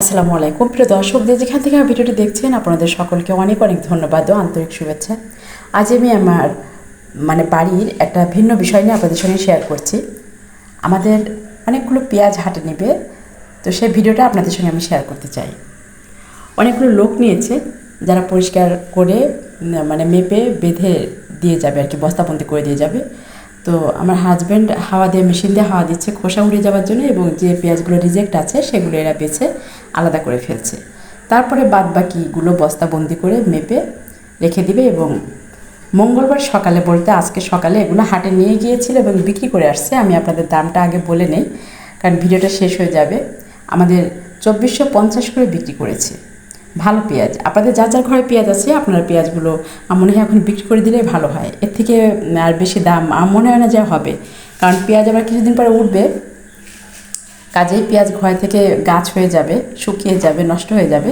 আসসালামু আলাইকুম প্রিয় দর্শকদের, যেখান থেকে আমার ভিডিওটি দেখছেন আপনাদের সকলকে অনেক অনেক ধন্যবাদ ও আন্তরিক শুভেচ্ছা। আজ আমি আমার বাড়ির একটা ভিন্ন বিষয় নিয়ে আপনাদের সঙ্গে শেয়ার করছি। আমাদের অনেকগুলো পেঁয়াজ হাটে নেবে, তো সেই ভিডিওটা আপনাদের সঙ্গে আমি শেয়ার করতে চাই। অনেকগুলো লোক নিয়েছে যারা পরিষ্কার করে মেপে বেঁধে দিয়ে যাবে আর কি, বস্তাবন্দি করে দিয়ে যাবে। তো আমার হাজব্যান্ড হাওয়া দিয়ে, মেশিন দিয়ে হাওয়া দিচ্ছে খোসা উড়ে যাওয়ার জন্য, এবং যে পেঁয়াজগুলো রিজেক্ট আছে সেগুলো এরা বেছে আলাদা করে ফেলছে। তারপরে বাদ বাকিগুলো বস্তাবন্দি করে মেপে রেখে দিবে, এবং মঙ্গলবার সকালে, বলতে আজকে সকালে এগুলো হাটে নিয়ে গিয়েছিল এবং বিক্রি করে আসছে। আমি আপনাদের দামটা আগে বলে নেই, কারণ ভিডিওটা শেষ হয়ে যাবে। আমাদের 2450 করে বিক্রি করেছে। ভালো পেঁয়াজ। আপনাদের যার যার ঘরে পেঁয়াজ আছে আপনারা পেঁয়াজগুলো মনে হয় এখন বিক্রি করে দিলেই ভালো হয়। এর থেকে আর বেশি দাম মনে হয় না যা হবে, কারণ পেঁয়াজ আবার কিছুদিন পরে উঠবে, কাজেই পেঁয়াজ ঘর থেকে গাছ হয়ে যাবে, শুকিয়ে যাবে, নষ্ট হয়ে যাবে।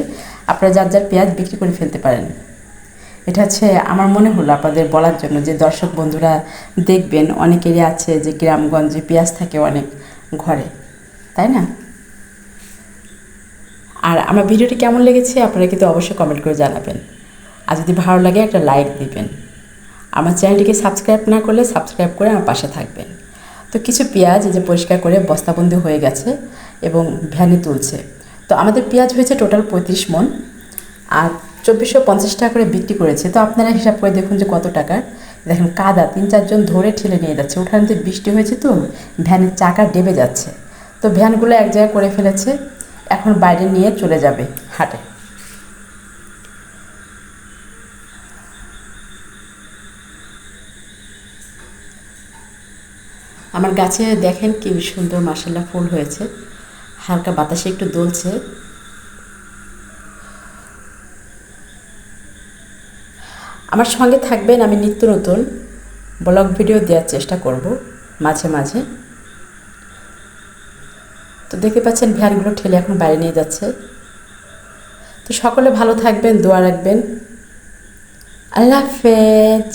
আপনারা যার যার পেঁয়াজ বিক্রি করে ফেলতে পারেন। এটা হচ্ছে আমার মনে হলো আপনাদের বলার জন্য, যে দর্শক বন্ধুরা দেখবেন অনেকেরই আছে যে গ্রামগঞ্জে পেঁয়াজ থাকে অনেক ঘরে, তাই না? আর আমার ভিডিওটি কেমন লেগেছে আপনারা কিন্তু অবশ্যই কমেন্ট করে জানাবেন। আর যদি ভালো লাগে একটা লাইক দিবেন। আমার চ্যানেলটিকে সাবস্ক্রাইব না করলে সাবস্ক্রাইব করে আমার পাশে থাকবেন। তো কিছু পেঁয়াজ এই যে পরিষ্কার করে বস্তাবন্দি হয়ে গেছে এবং ভ্যানে তুলছে। তো আমাদের পেঁয়াজ হয়েছে টোটাল 35 মণ, আর 2450 টাকা করে বিক্রি করেছে। তো আপনারা হিসাব করে দেখুন যে কত টাকার। দেখেন কাদা, 3-4 জন ধরে ঠেলে নিয়ে যাচ্ছে। ওখানে বৃষ্টি হয়েছে তো ভ্যানের চাকা ডেবে যাচ্ছে। তো ভ্যানগুলো এক জায়গায় করে ফেলেছে, এখন বাইরে নিয়ে চলে যাবে হাটে। আমার গাছে দেখেন কি সুন্দর মাশাআল্লাহ ফুল হয়েছে, হালকা বাতাসে একটু দুলছে। আমার সঙ্গে থাকবেন, আমি নিত্য নতুন ব্লগ ভিডিও দেওয়ার চেষ্টা করব মাঝে মাঝে। তো দেখতে পাচ্ছেন ভ্যানগুলো ঠেলে এখন বাইরে নিয়ে যাচ্ছে। তো সকলে ভালো থাকবেন, দোয়া রাখবেন। আল্লাহ হাফেজ।